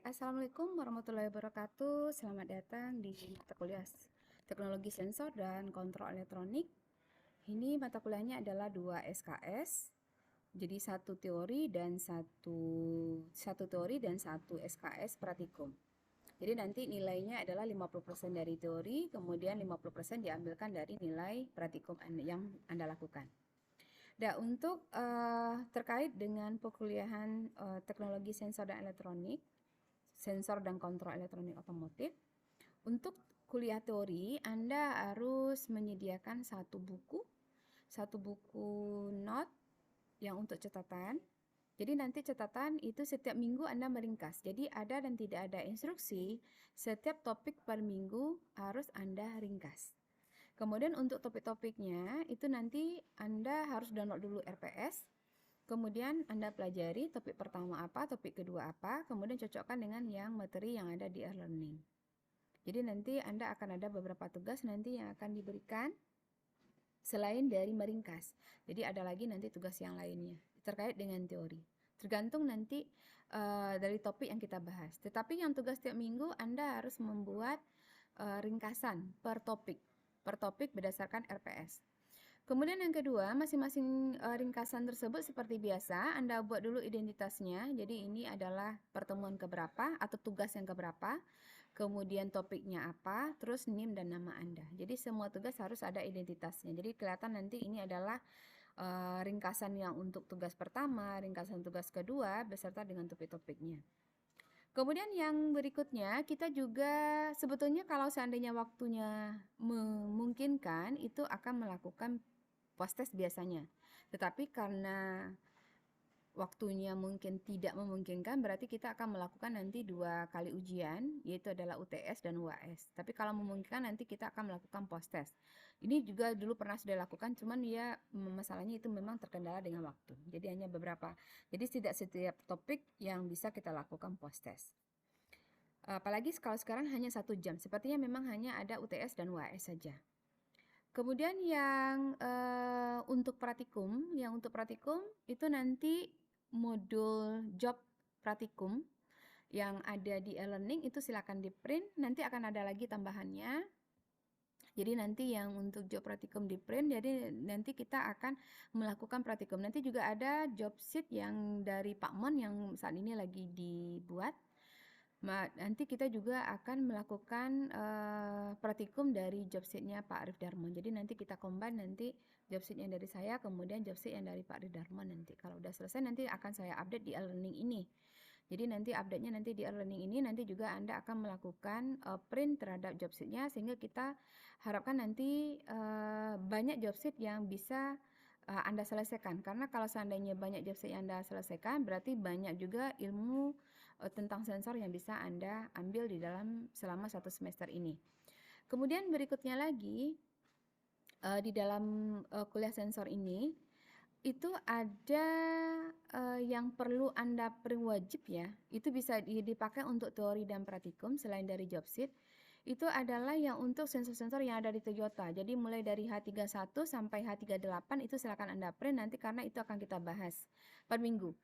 Assalamualaikum warahmatullahi wabarakatuh. Selamat datang di mata kuliah Teknologi Sensor dan Kontrol Elektronik. Ini mata kuliahnya adalah 2 SKS. Jadi satu teori dan satu SKS praktikum. Jadi nanti nilainya adalah 50% dari teori, kemudian 50% diambilkan dari nilai praktikum yang Anda lakukan. Dan untuk terkait dengan perkuliahan teknologi sensor dan elektronik, sensor dan kontrol elektronik otomotif, untuk kuliah teori Anda harus menyediakan satu buku note yang untuk catatan. Jadi nanti catatan itu setiap minggu Anda meringkas. Jadi ada dan tidak ada instruksi, setiap topik per minggu harus Anda ringkas. Kemudian untuk topik-topiknya itu nanti Anda harus download dulu RPS. Kemudian Anda pelajari topik pertama apa, topik kedua apa, kemudian cocokkan dengan yang materi yang ada di e-learning. Jadi nanti Anda akan ada beberapa tugas nanti yang akan diberikan selain dari meringkas. Jadi ada lagi nanti tugas yang lainnya terkait dengan teori. Tergantung nanti dari topik yang kita bahas. Tetapi yang tugas tiap minggu Anda harus membuat ringkasan per topik berdasarkan RPS. Kemudian yang kedua, masing-masing ringkasan tersebut seperti biasa, Anda buat dulu identitasnya. Jadi ini adalah pertemuan keberapa atau tugas yang keberapa, kemudian topiknya apa, terus NIM dan nama Anda. Jadi semua tugas harus ada identitasnya. Jadi kelihatan nanti ini adalah ringkasan yang untuk tugas pertama, ringkasan tugas kedua, beserta dengan topik-topiknya. Kemudian yang berikutnya, kita juga sebetulnya kalau seandainya waktunya memungkinkan, itu akan melakukan post-test biasanya. Tetapi karena waktunya mungkin tidak memungkinkan, berarti kita akan melakukan nanti 2 kali ujian, yaitu adalah UTS dan UAS. Tapi kalau memungkinkan nanti kita akan melakukan post-test. Ini juga dulu pernah sudah lakukan, cuman ya masalahnya itu memang terkendala dengan waktu. Jadi hanya beberapa. Jadi tidak setiap topik yang bisa kita lakukan post-test. Apalagi kalau sekarang hanya 1 jam, sepertinya memang hanya ada UTS dan UAS saja. Kemudian yang untuk praktikum itu nanti modul job praktikum yang ada di e-learning itu silakan di print, nanti akan ada lagi tambahannya. Jadi nanti yang untuk job praktikum di print, jadi nanti kita akan melakukan praktikum. Nanti juga ada job sheet yang dari Pak Mon yang saat ini lagi dibuat. Nanti kita juga akan melakukan praktikum dari job sheet-nya Pak Arif Darmon. Jadi nanti kita combine nanti job sheet yang dari saya, kemudian job sheet yang dari Pak Arif Darmon nanti. Kalau udah selesai nanti akan saya update di e-learning ini. Jadi nanti update-nya nanti di e-learning ini, nanti juga Anda akan melakukan print terhadap job sheet-nya, sehingga kita harapkan nanti banyak job sheet yang bisa Anda selesaikan. Karena kalau seandainya banyak job sheet yang Anda selesaikan, berarti banyak juga ilmu tentang sensor yang bisa Anda ambil di dalam selama 1 semester ini. Kemudian berikutnya lagi, di dalam kuliah sensor ini, itu ada yang perlu Anda wajib ya, itu bisa dipakai untuk teori dan praktikum selain dari job sheet. Itu adalah yang untuk sensor-sensor yang ada di Toyota. Jadi mulai dari H31 sampai H38 itu silakan Anda print nanti karena itu akan kita bahas per minggu.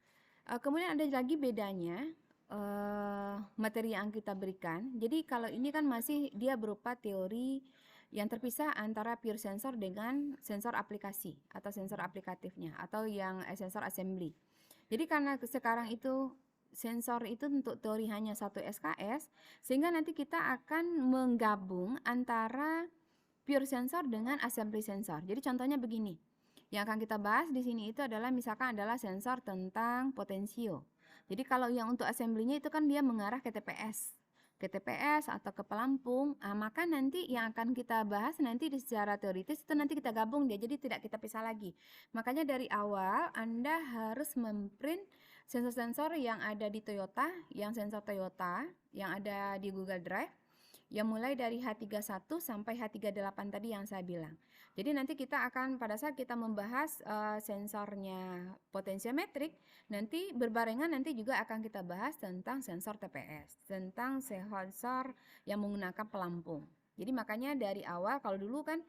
Kemudian ada lagi bedanya materi yang kita berikan. Jadi kalau ini kan masih dia berupa teori yang terpisah antara pure sensor dengan sensor aplikasi atau sensor aplikatifnya atau yang sensor assembly. Jadi karena sekarang itu sensor itu untuk teori hanya 1 SKS, sehingga nanti kita akan menggabung antara pure sensor dengan assembly sensor. Jadi contohnya begini. Yang akan kita bahas di sini itu adalah misalkan adalah sensor tentang potensio. Jadi kalau yang untuk assembly-nya itu kan dia mengarah ke TPS atau ke pelampung, maka nanti yang akan kita bahas nanti secara teoritis itu nanti kita gabung dia, jadi tidak kita pisah lagi. Makanya dari awal Anda harus memprint sensor-sensor yang ada di Toyota, yang sensor Toyota, yang ada di Google Drive, yang mulai dari H31 sampai H38 tadi yang saya bilang. Jadi nanti kita akan pada saat kita membahas sensornya potensiometrik, nanti berbarengan nanti juga akan kita bahas tentang sensor TPS, tentang sensor yang menggunakan pelampung. Jadi makanya dari awal kalau dulu kan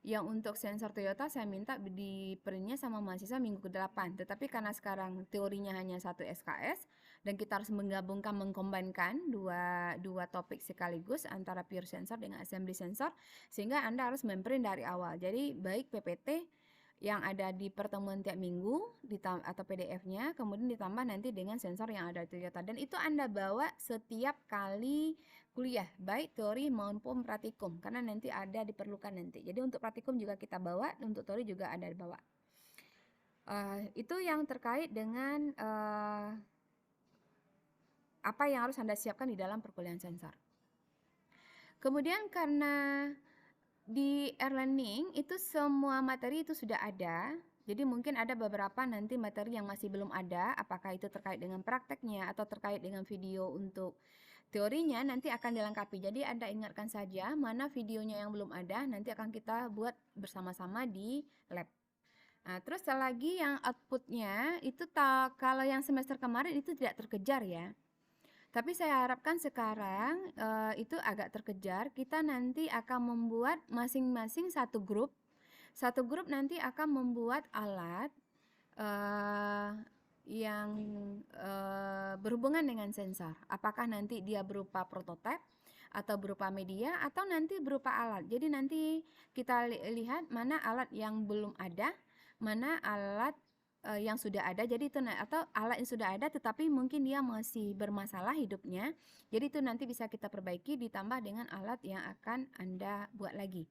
yang untuk sensor Toyota saya minta di printnya sama mahasiswa minggu ke-8. Tetapi karena sekarang teorinya hanya 1 SKS, dan kita harus menggabungkan, mengkombinkan dua topik sekaligus antara pure sensor dengan assembly sensor, sehingga Anda harus memprint dari awal. Jadi baik PPT yang ada di pertemuan tiap minggu atau PDF-nya, kemudian ditambah nanti dengan sensor yang ada di Toyota, dan itu Anda bawa setiap kali kuliah, baik teori maupun praktikum, karena nanti ada diperlukan nanti. Jadi untuk praktikum juga kita bawa, untuk teori juga ada dibawa. Itu yang terkait dengan apa yang harus Anda siapkan di dalam perkuliahan sensor. Kemudian karena di e-learning itu semua materi itu sudah ada, jadi mungkin ada beberapa nanti materi yang masih belum ada, apakah itu terkait dengan prakteknya atau terkait dengan video untuk teorinya, nanti akan dilengkapi. Jadi Anda ingatkan saja mana videonya yang belum ada, nanti akan kita buat bersama-sama di lab. Nah, terus lagi yang outputnya itu kalau yang semester kemarin itu tidak terkejar ya. Tapi saya harapkan sekarang itu agak terkejar. Kita nanti akan membuat masing-masing satu grup. Satu grup nanti akan membuat alat yang berhubungan dengan sensor. Apakah nanti dia berupa prototipe atau berupa media atau nanti berupa alat. Jadi nanti kita lihat mana alat yang belum ada, mana alat yang sudah ada, jadi itu, atau alat yang sudah ada tetapi mungkin dia masih bermasalah hidupnya, jadi itu nanti bisa kita perbaiki ditambah dengan alat yang akan Anda buat lagi.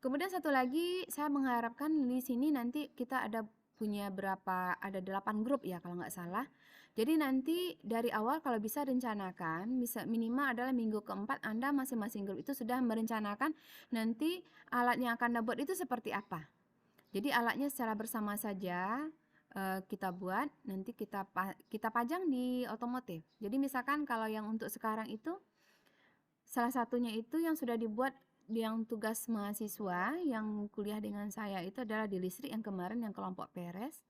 Kemudian satu lagi, saya mengharapkan di sini nanti kita punya ada 8 grup ya kalau nggak salah. Jadi nanti dari awal kalau bisa rencanakan, bisa minimal adalah minggu keempat Anda masing-masing grup itu sudah merencanakan nanti alat yang akan Anda buat itu seperti apa. Jadi alatnya secara bersama saja kita buat, nanti kita pajang di otomotif. Jadi misalkan kalau yang untuk sekarang itu salah satunya itu yang sudah dibuat yang tugas mahasiswa yang kuliah dengan saya itu adalah di listrik yang kemarin yang kelompok Peres.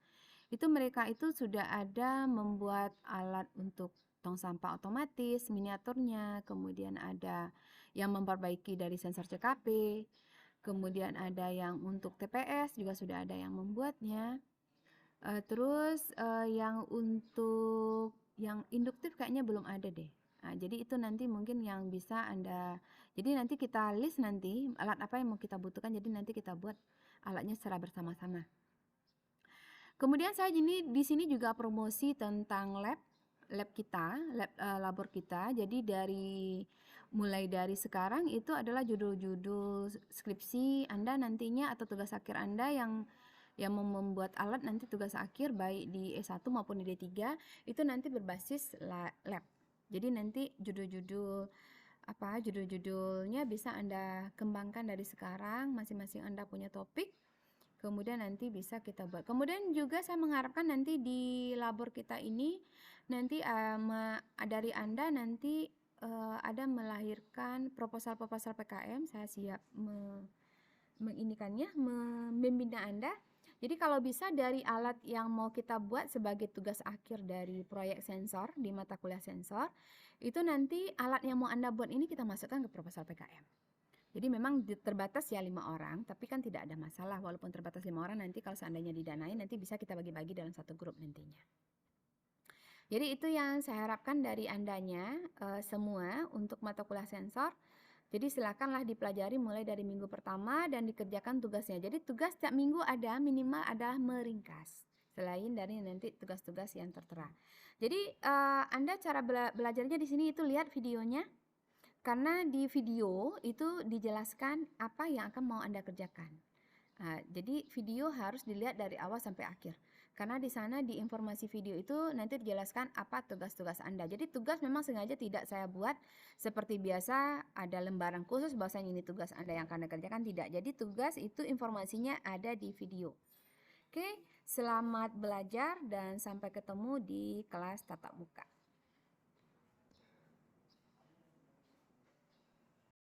Itu mereka itu sudah ada membuat alat untuk tong sampah otomatis, miniaturnya, kemudian ada yang memperbaiki dari sensor CKP, kemudian ada yang untuk TPS juga sudah ada yang membuatnya. Terus yang untuk yang induktif kayaknya belum ada deh. Nah, jadi itu nanti mungkin yang bisa Anda, jadi nanti kita list nanti alat apa yang mau kita butuhkan, jadi nanti kita buat alatnya secara bersama-sama. Kemudian saya di sini juga promosi tentang lab kita, labor kita. Jadi mulai dari sekarang itu adalah judul-judul skripsi Anda nantinya atau tugas akhir Anda yang mau membuat alat nanti tugas akhir baik di E1 maupun di D3 itu nanti berbasis lab. Jadi nanti judul-judulnya bisa Anda kembangkan dari sekarang, masing-masing Anda punya topik, kemudian nanti bisa kita buat. Kemudian juga saya mengharapkan nanti di labor kita ini nanti dari Anda nanti ada melahirkan proposal-proposal PKM, saya siap membina Anda. Jadi kalau bisa dari alat yang mau kita buat sebagai tugas akhir dari proyek sensor di mata kuliah sensor, itu nanti alat yang mau Anda buat ini kita masukkan ke proposal PKM. Jadi memang terbatas ya 5 orang, tapi kan tidak ada masalah walaupun terbatas 5 orang, nanti kalau seandainya didanai nanti bisa kita bagi-bagi dalam satu grup nantinya. Jadi itu yang saya harapkan dari Andanya semua untuk mata kuliah sensor. Jadi silakanlah dipelajari mulai dari minggu pertama dan dikerjakan tugasnya. Jadi tugas setiap minggu ada, minimal adalah meringkas. Selain dari nanti tugas-tugas yang tertera. Jadi Anda cara belajarnya di sini itu lihat videonya. Karena di video itu dijelaskan apa yang akan mau Anda kerjakan. Jadi video harus dilihat dari awal sampai akhir. Karena di sana di informasi video itu nanti dijelaskan apa tugas-tugas Anda. Jadi tugas memang sengaja tidak saya buat seperti biasa ada lembaran khusus bahwasanya ini tugas Anda yang akan Anda kerjakan, tidak. Jadi tugas itu informasinya ada di video. Oke, selamat belajar dan sampai ketemu di kelas tatap muka.